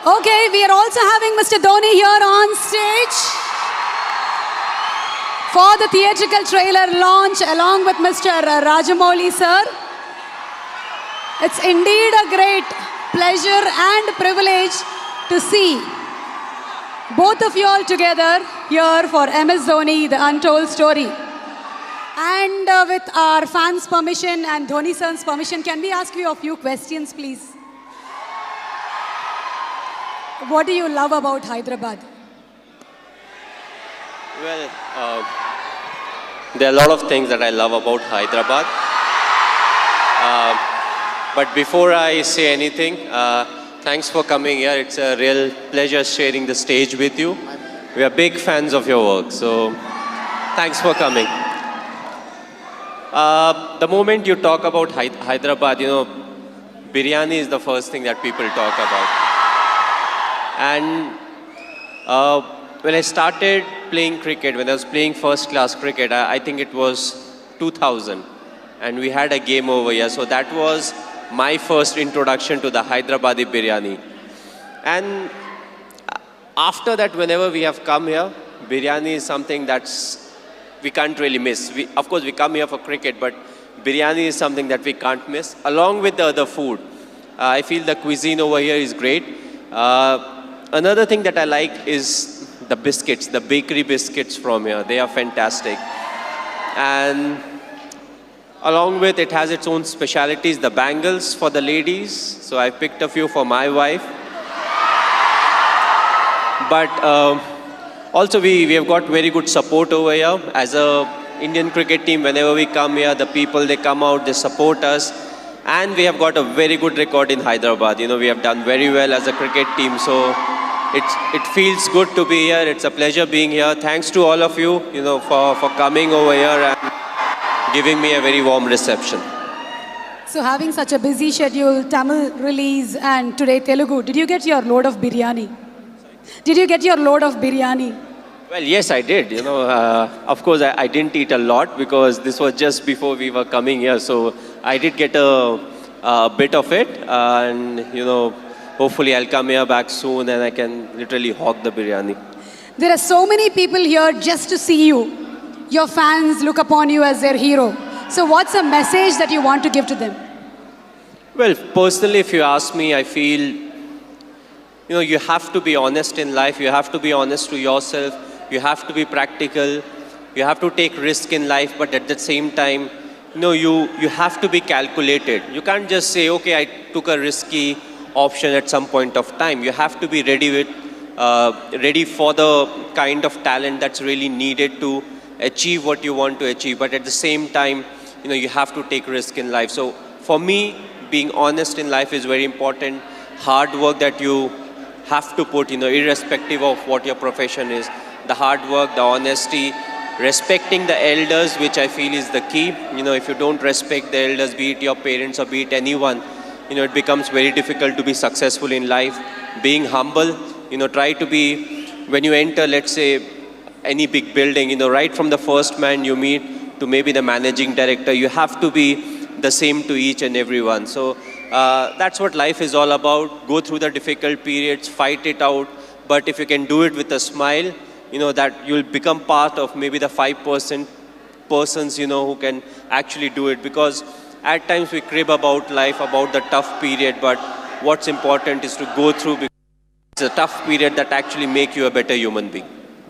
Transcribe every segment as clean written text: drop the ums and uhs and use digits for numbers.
Okay, we are also having Mr. Dhoni here on stage for the theatrical trailer launch along with Mr. Rajamouli sir. It's indeed a great pleasure and privilege to see both of you all together here for MS Dhoni, the untold story. And with our fans' permission and Dhoni sir's permission, can we ask you a few questions, please? What do you love about Hyderabad? Well, there are a lot of things that I love about Hyderabad. But before I say anything, thanks for coming here. It's a real pleasure sharing the stage with you. We are big fans of your work, so thanks for coming. The moment you talk about Hyderabad, you know, biryani is the first thing that people talk about. And when I started playing cricket, when I was playing first class cricket, I think it was 2000. And we had a game over here. So that was my first introduction to the Hyderabadi biryani. And after that, whenever we have come here, biryani is something we can't really miss. Of course, we come here for cricket, but biryani is something that we can't miss, along with the other food. I feel the cuisine over here is great. Another thing that I like is the biscuits, the bakery biscuits from here. They are fantastic. And along with it has its own specialities, the bangles for the ladies. So I picked a few for my wife. But also we have got very good support over here. As a Indian cricket team, whenever we come here, the people, they come out, they support us. And we have got a very good record in Hyderabad. You know, we have done very well as a cricket team. So it feels good to be here. It's a pleasure being here. Thanks to all of you, you know, for coming over here and giving me a very warm reception. So having such a busy schedule, Tamil release and today Telugu, did you get your load of biryani? Did you get your load of biryani? Well, yes, I did. You know, of course, I didn't eat a lot because this was just before we were coming here. So I did get a bit of it. And, you know, hopefully I'll come here back soon and I can literally hog the biryani. There are so many people here just to see you. Your fans look upon you as their hero. So what's a message that you want to give to them? Well, personally, if you ask me, I feel, you know, you have to be honest in life. You have to be honest to yourself. You have to be practical. You have to take risk in life. But at the same time, you know, you have to be calculated. You can't just say, okay, I took a risky option at some point of time. You have to be ready for the kind of talent that's really needed to achieve what you want to achieve. But at the same time, you know, you have to take risk in life. So for me, being honest in life is very important. Hard work that you have to put, you know, irrespective of what your profession is. The hard work, the honesty, respecting the elders, which I feel is the key. You know, if you don't respect the elders, be it your parents or be it anyone, you know, it becomes very difficult to be successful in life. Being humble, you know, try to be, when you enter, let's say, any big building, you know, right from the first man you meet to maybe the managing director, you have to be the same to each and everyone. So that's what life is all about. Go through the difficult periods, fight it out. But if you can do it with a smile, you know, that you'll become part of maybe the 5% persons, you know, who can actually do it. Because at times we crib about life, about the tough period, but what's important is to go through, because it's a tough period that actually make you a better human being.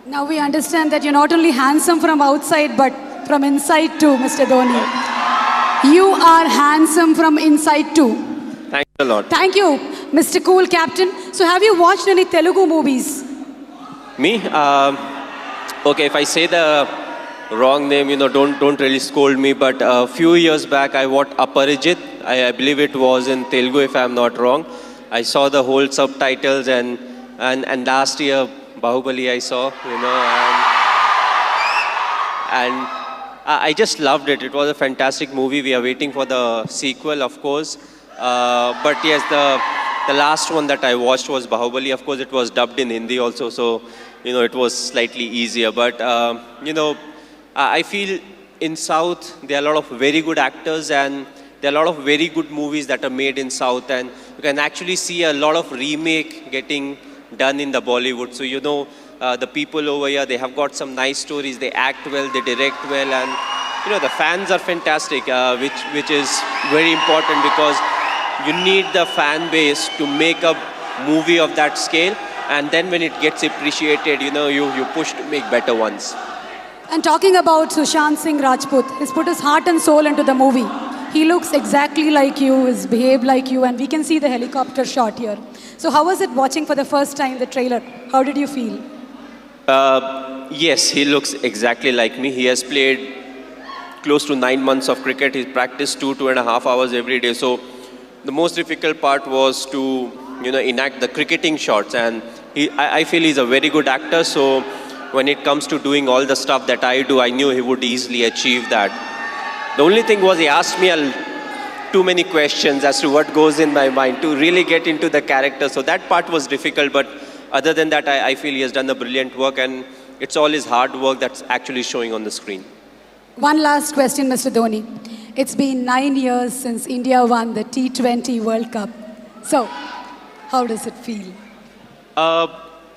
Now we understand that you're not only handsome from outside, but from inside too, Mr. Dhoni. You are handsome from inside too. Thanks a lot. Thank you, Mr. Cool Captain. So have you watched any Telugu movies? Me? Okay, if I say the wrong name, you know, don't really scold me, but a few years back I watched Aparijit. I believe it was in Telugu, if I'm not wrong. I saw the whole subtitles, and last year Bahubali I saw, you know, and I just loved it. It was a fantastic movie. We are waiting for the sequel, of course. But yes, the last one that I watched was Bahubali. Of course, it was dubbed in Hindi also, so, you know, it was slightly easier. But, you know, I feel in South, there are a lot of very good actors, and there are a lot of very good movies that are made in South, and you can actually see a lot of remake getting done in the Bollywood. So the people over here, they have got some nice stories, they act well, they direct well, and the fans are fantastic, which is very important, because you need the fan base to make a movie of that scale, and then when it gets appreciated, you push to make better ones. And talking about Sushant Singh Rajput, he's put his heart and soul into the movie. He looks exactly like you, he's behaved like you, and we can see the helicopter shot here. So how was it watching for the first time the trailer? How did you feel? Yes, he looks exactly like me. He has played close to 9 months of cricket. He's practiced 2.5 hours every day. So the most difficult part was to enact the cricketing shots, and I feel he's a very good actor. So when it comes to doing all the stuff that I do, I knew he would easily achieve that. The only thing was, he asked me too many questions as to what goes in my mind to really get into the character. So that part was difficult, but other than that, I feel he has done a brilliant work, and it's all his hard work that's actually showing on the screen. One last question, Mr. Dhoni. It's been 9 years since India won the T20 World Cup. So, how does it feel?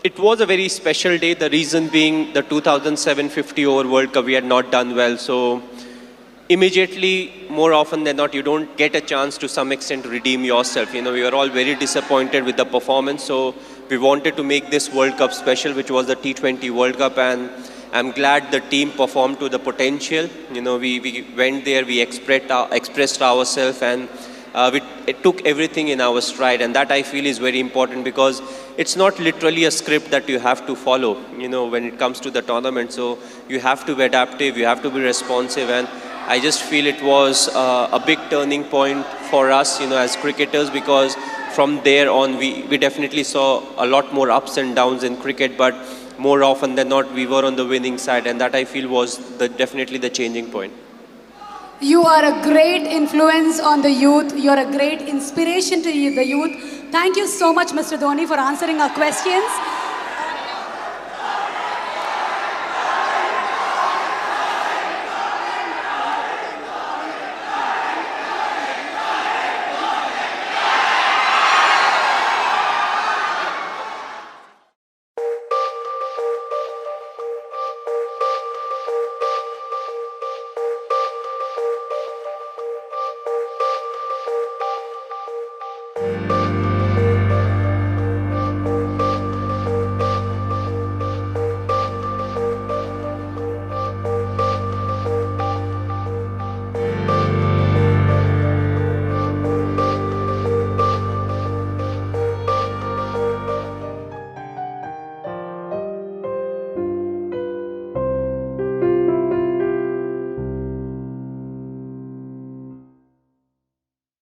It was a very special day. The reason being, the 2007 50 over World Cup, we had not done well. So immediately, more often than not, you don't get a chance to some extent to redeem yourself. We were all very disappointed with the performance. So we wanted to make this World Cup special, which was the T20 World Cup. And I'm glad the team performed to the potential. We went there, we expressed ourselves, and it took everything in our stride. And that, I feel, is very important, because it's not literally a script that you have to follow, when it comes to the tournament. So you have to be adaptive, you have to be responsive, and I just feel it was a big turning point for us, as cricketers, because from there on, we definitely saw a lot more ups and downs in cricket, but more often than not, we were on the winning side, and that, I feel, was definitely the changing point. You are a great influence on the youth. You are a great inspiration to the youth. Thank you so much, Mr. Dhoni, for answering our questions.